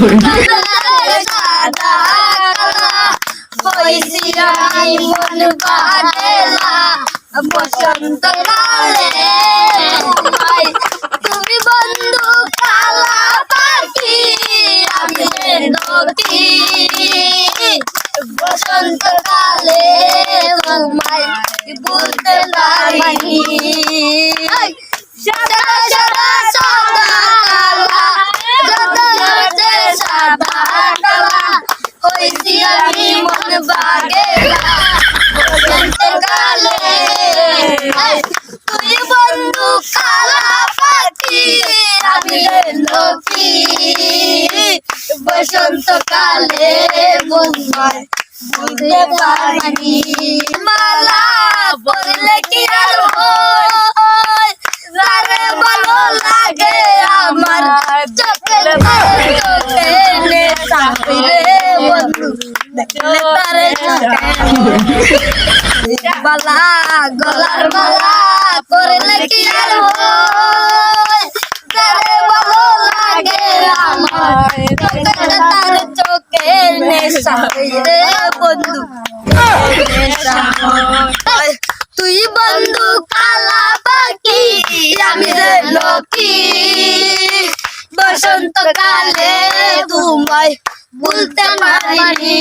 সাদা কালা হইছি আমি মন বাঁধেলা বসন্ত কালে তুমি বন্ধু কালা পাখি আমি নদী বসন্ত কালে তোমায় বলতে পারি সাদা সাদা সাদা কালা জগতে সাদা কালা হইছি আমি মন বাগেলা বসন্ত কালে তুই বন্ধু কালা পাখি আমি লক্ষ্মী বসন্ত কালে বন্ধুয় বলতে পারি মালা বললে কি আর হয় যারে ভালো লাগে আমার চোখের চোখে নেশা হইলে বন্ধু দেখলে তারে বালা গলার মালা করলে কি আর হয় যারে ভালো লাগে আমার তার চোখে নেশা হইলে বন্ধু নেশা হয় তুই বন্ধু কালা পাখি আমি লক্ষ্মী বসন্ত কালে তোমায় বলতে পারি